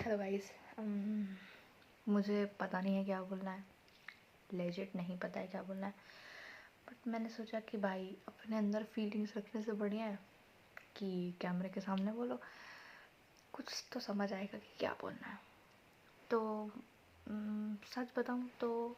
Hello guys. मुझे पता नहीं है क्या बोलना है, लेजिट नहीं पता है क्या बोलना है, बट मैंने सोचा कि भाई अपने अंदर फीलिंग्स रखने से बढ़िया है कि कैमरे के सामने बोलो, कुछ तो समझ आएगा कि क्या बोलना है। तो सच बताऊँ तो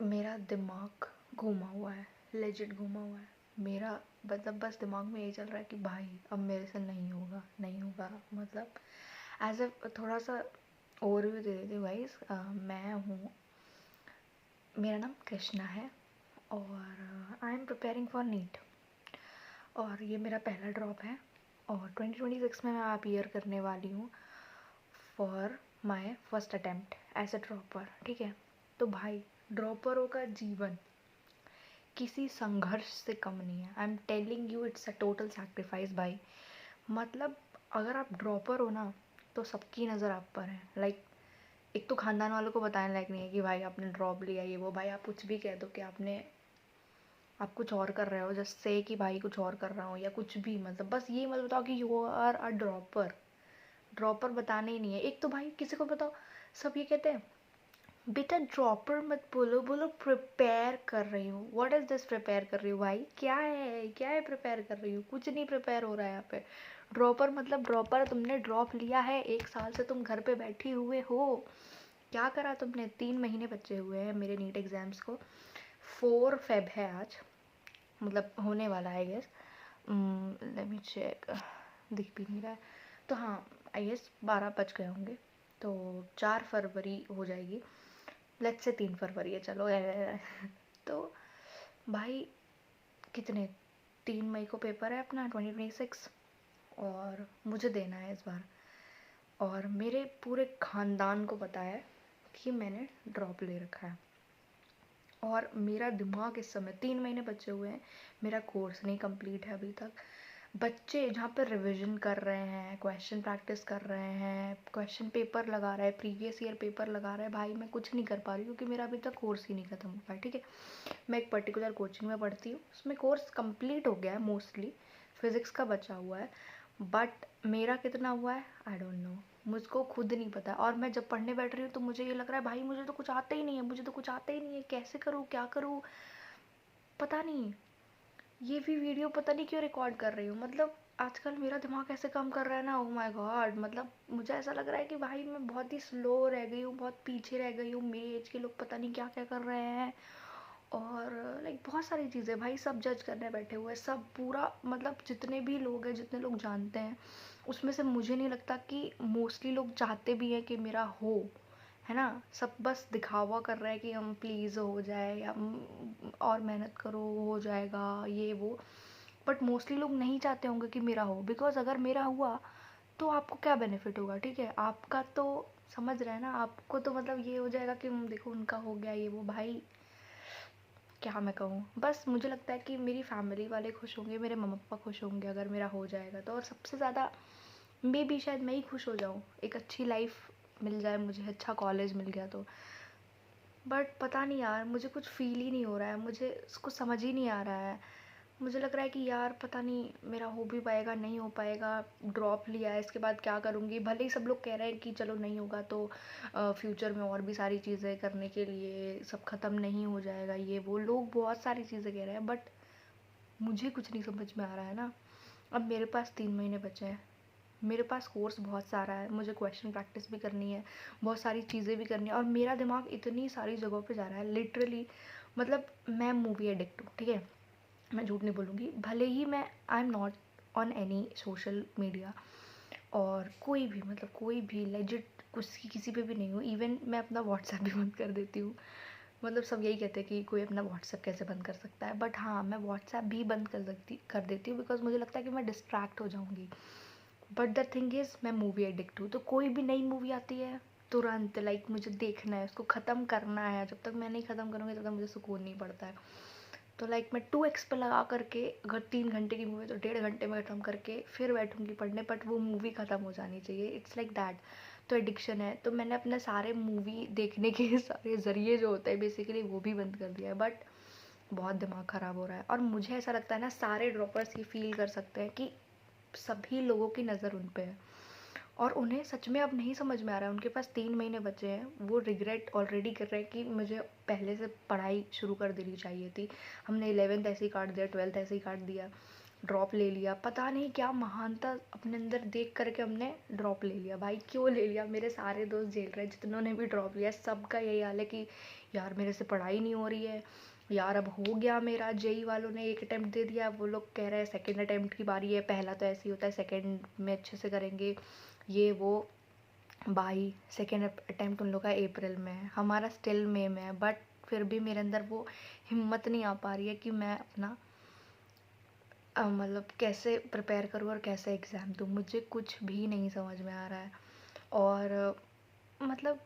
मेरा दिमाग घूमा हुआ है, लेजिट घूमा हुआ है मेरा। मतलब बस दिमाग में यही चल रहा है कि भाई अब मेरे से नहीं होगा नहीं होगा। मतलब एज ए थोड़ा सा ओवरव्यू दे देती हूँ गाइस। मैं हूँ, मेरा नाम कृष्णा है और I am preparing for NEET और ये मेरा पहला ड्रॉप है और 2026 में मैं अपीयर करने वाली हूँ for my first attempt as a dropper. ठीक है, तो भाई ड्रॉपरों का जीवन किसी संघर्ष से कम नहीं है। I am telling you, it's a total sacrifice भाई। मतलब अगर आप ड्रॉपर हो ना तो सबकी नज़र आप पर है। लाइक एक तो खानदान वालों को बताने लायक नहीं है कि भाई आपने ड्रॉप लिया ये वो। भाई आप कुछ भी कह दो कि आप कुछ और कर रहे हो, जस्ट से कि भाई कुछ और कर रहा हूँ या कुछ भी। मतलब बस ये मत बताओ कि you are a dropper. Dropper बताने ही नहीं है। एक तो भाई किसी को बताओ, सब ये कहते हैं बेटा ड्रॉपर मत बोलो, बोलो प्रिपेयर कर रही हूँ। व्हाट इज़ दिस प्रिपेयर कर रही हूँ? भाई क्या है प्रिपेयर कर रही हूँ? कुछ नहीं प्रिपेयर हो रहा है यहाँ पे। ड्रॉपर मतलब ड्रॉपर, तुमने ड्रॉप लिया है, 1 साल से तुम घर पे बैठी हुए हो। क्या करा तुमने? 3 महीने बचे हुए हैं मेरे नीट एग्ज़ाम्स को। 4 फेब है आज, मतलब होने वाला है I guess. Let me check, दिख भी नहीं रहा है तो हाँ आई गेस 12 बज गए होंगे। तो 4 फरवरी हो जाएगी, लेट्स से 3 फरवरी है चलो। तो भाई कितने 3 मई को पेपर है अपना 2026 और मुझे देना है इस बार। और मेरे पूरे ख़ानदान को पता है कि मैंने ड्रॉप ले रखा है और मेरा दिमाग इस समय 3 महीने बचे हुए हैं, मेरा कोर्स नहीं कंप्लीट है अभी तक। बच्चे जहाँ पर रिवीजन कर रहे हैं, क्वेश्चन प्रैक्टिस कर रहे हैं, क्वेश्चन पेपर लगा रहे हैं, प्रीवियस ईयर पेपर लगा रहे हैं, भाई मैं कुछ नहीं कर पा रही क्योंकि मेरा अभी तक कोर्स ही नहीं ख़त्म हुआ है। ठीक है, मैं एक पर्टिकुलर कोचिंग में पढ़ती हूँ, उसमें कोर्स कंप्लीट हो गया है मोस्टली, फिज़िक्स का बचा हुआ है, बट मेरा कितना हुआ है आई डोंट नो, मुझको खुद नहीं पता। और मैं जब पढ़ने बैठ रही हूँ तो मुझे ये लग रहा है भाई मुझे तो कुछ आता ही नहीं है, मुझे तो कुछ आता ही नहीं है, कैसे करूँ क्या करूँ पता नहीं। ये भी वीडियो पता नहीं क्यों रिकॉर्ड कर रही हूँ। मतलब आजकल मेरा दिमाग ऐसे काम कर रहा है ना, ओह माय गॉड। मतलब मुझे ऐसा लग रहा है कि भाई मैं बहुत ही स्लो रह गई हूँ, बहुत पीछे रह गई हूँ। मेरी एज के लोग पता नहीं क्या क्या कर रहे हैं और लाइक बहुत सारी चीज़ें भाई सब जज करने बैठे हुए हैं। सब पूरा मतलब जितने भी लोग हैं, जितने लोग जानते हैं, उसमें से मुझे नहीं लगता कि मोस्टली लोग चाहते भी हैं कि मेरा हो, है ना। सब बस दिखावा कर रहे हैं कि हम प्लीज़ हो जाए या और मेहनत करो हो जाएगा ये वो। बट मोस्टली लोग नहीं चाहते होंगे कि मेरा हो, बिकॉज अगर मेरा हुआ तो आपको क्या बेनिफिट होगा? ठीक है, आपका तो समझ रहे हैं ना, आपको तो मतलब ये हो जाएगा कि देखो उनका हो गया ये वो। भाई क्या मैं कहूँ, बस मुझे लगता है कि मेरी फैमिली वाले खुश होंगे, मेरे मम्मा पापा खुश होंगे अगर मेरा हो जाएगा तो। और सबसे ज़्यादा मे भी शायद मैं ही खुश हो जाऊँ, एक अच्छी लाइफ मिल जाए मुझे, अच्छा कॉलेज मिल गया तो। बट पता नहीं यार, मुझे कुछ फील ही नहीं हो रहा है, मुझे उसको समझ ही नहीं आ रहा है। मुझे लग रहा है कि यार पता नहीं मेरा हो भी पाएगा नहीं हो पाएगा। ड्रॉप लिया है, इसके बाद क्या करूँगी? भले ही सब लोग कह रहे हैं कि चलो नहीं होगा तो फ्यूचर में और भी सारी चीज़ें करने के लिए, सब ख़त्म नहीं हो जाएगा ये वो, लोग बहुत सारी चीज़ें कह रहे हैं, बट मुझे कुछ नहीं समझ में आ रहा है ना। अब मेरे पास 3 महीने बचे हैं, मेरे पास कोर्स बहुत सारा है, मुझे क्वेश्चन प्रैक्टिस भी करनी है, बहुत सारी चीज़ें भी करनी है और मेरा दिमाग इतनी सारी जगहों पे जा रहा है लिटरली। मतलब मैं मूवी एडिक्ट हूँ, ठीक है, मैं झूठ नहीं बोलूँगी। भले ही मैं I am not on any social media और कोई भी मतलब कोई भी लेजिट किसी पे भी नहीं हूँ। इवन मैं अपना व्हाट्सएप भी बंद कर देती हूँ। मतलब सब यही कहते हैं कि कोई अपना व्हाट्सएप कैसे बंद कर सकता है, बट हाँ मैं व्हाट्सएप भी बंद कर देती हूँ बिकॉज मुझे लगता है कि मैं डिस्ट्रैक्ट हो जाऊँगी। बट द थिंग इज़ मैं मूवी एडिक्ट हूँ, तो कोई भी नई मूवी आती है तुरंत लाइक मुझे देखना है, उसको ख़त्म करना है। जब तक मैं नहीं ख़त्म करूँगी तब तक मुझे सुकून नहीं पड़ता है। तो लाइक मैं 2x पे लगा करके, अगर 3 घंटे की मूवी तो 1.5 घंटे में ख़त्म करके फिर बैठूँगी पढ़ने, बट वो मूवी ख़त्म हो जानी चाहिए। It's like that. तो एडिक्शन है, तो मैंने अपने सारे मूवी देखने के सारे ज़रिए जो होते हैं बेसिकली वो भी बंद कर दिया है। बट बहुत दिमाग ख़राब हो रहा है और मुझे ऐसा लगता है ना सारे ड्रॉपर्स ये फील कर सकते हैं कि सभी लोगों की नज़र उन पे है। और उन्हें सच में अब नहीं समझ में आ रहा है, उनके पास 3 महीने बचे हैं, वो रिग्रेट ऑलरेडी कर रहे हैं कि मुझे पहले से पढ़ाई शुरू कर देनी चाहिए थी, हमने 11th ऐसे ही काट दिया, 12th ऐसे ही काट दिया, ड्रॉप ले लिया, पता नहीं क्या महानता अपने अंदर देख करके हमने ड्रॉप ले लिया। भाई क्यों ले लिया? मेरे सारे दोस्त झेल रहे हैं, जितनों ने भी ड्रॉप लिया सबका यही हाल है कि यार मेरे से पढ़ाई नहीं हो रही है, यार अब हो गया मेरा, जेई वालों ने 1 अटेम्प्ट दे दिया, वो लोग कह रहे हैं सेकंड अटेम्प्ट की बारी है, पहला तो ऐसे ही होता है, सेकंड में अच्छे से करेंगे ये वो। भाई सेकेंड अटेम्प्ट उन लोग का अप्रैल में है, हमारा स्टिल मई में है, बट फिर भी मेरे अंदर वो हिम्मत नहीं आ पा रही है कि मैं अपना मतलब कैसे प्रिपेयर करूँ और कैसे एग्ज़ाम दूँ, मुझे कुछ भी नहीं समझ में आ रहा है। और मतलब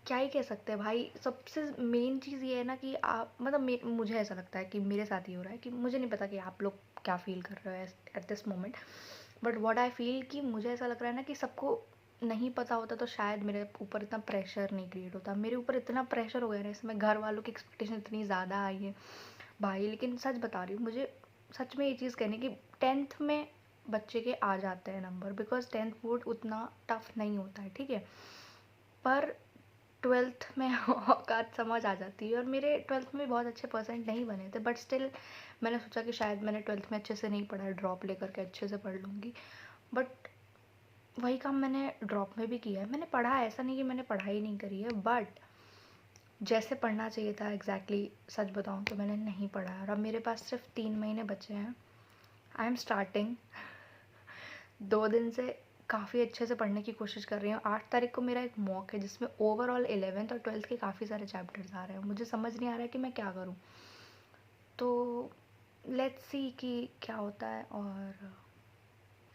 क्या ही कह सकते हैं भाई, सबसे मेन चीज़ ये है ना कि आप मतलब मुझे ऐसा लगता है कि मेरे साथ ही हो रहा है कि मुझे नहीं पता कि आप लोग क्या फ़ील कर रहे हो at this moment, but what I feel कि मुझे ऐसा लग रहा है ना कि सबको नहीं पता होता तो शायद मेरे ऊपर इतना प्रेशर नहीं क्रिएट होता। मेरे ऊपर इतना प्रेशर हो गया ना इसमें, घर वालों की एक्सपेक्टेशन इतनी ज़्यादा आई है भाई। लेकिन सच बता रही हूँ, मुझे सच में ये चीज़ कहनी कि 10th में बच्चे के आ जाते हैं नंबर, बिकॉज 10th बोर्ड उतना टफ नहीं होता है, ठीक है, पर 12th में औकात समझ आ जाती है। और मेरे 12th में बहुत अच्छे परसेंट नहीं बने थे, बट स्टिल मैंने सोचा कि शायद मैंने 12th में अच्छे से नहीं पढ़ा, ड्रॉप लेकर के अच्छे से पढ़ लूँगी, बट वही काम मैंने ड्रॉप में भी किया है। मैंने पढ़ा, ऐसा नहीं कि मैंने पढ़ाई नहीं करी है, बट जैसे पढ़ना चाहिए था एग्जैक्टली सच बताऊँ तो मैंने नहीं पढ़ा है। और अब मेरे पास सिर्फ 3 महीने बचे हैं। आई एम स्टार्टिंग 2 दिन से काफ़ी अच्छे से पढ़ने की कोशिश कर रही हूँ। 8 तारीख को मेरा एक मॉक है जिसमें ओवरऑल 11th और 12th के काफ़ी सारे चैप्टर्स आ रहे हैं। मुझे समझ नहीं आ रहा है कि मैं क्या करूँ, तो लेट्स सी कि क्या होता है, और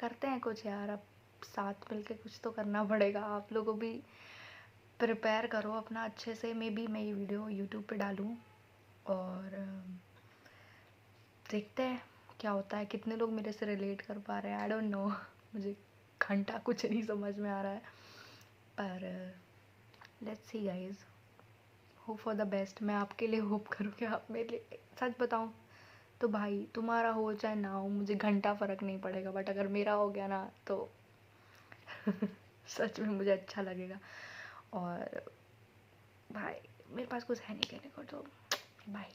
करते हैं कुछ यार। अब साथ मिलके कुछ तो करना पड़ेगा। आप लोगों भी प्रिपेयर करो अपना अच्छे से। मे बी मैं ये वीडियो यूट्यूब पे डालूँ और देखते हैं क्या होता है, कितने लोग मेरे से रिलेट कर पा रहे हैं। आई डोंट नो मुझे घंटा कुछ नहीं समझ में आ रहा है, पर let's see guys, hope for the best. मैं आपके लिए होप करूँ कि आप मेरे लिए, सच बताऊँ तो भाई तुम्हारा हो चाहे ना हो मुझे घंटा फ़र्क नहीं पड़ेगा, बट अगर मेरा हो गया ना तो सच में मुझे अच्छा लगेगा। और भाई मेरे पास कुछ है नहीं कहने को, तो बाय।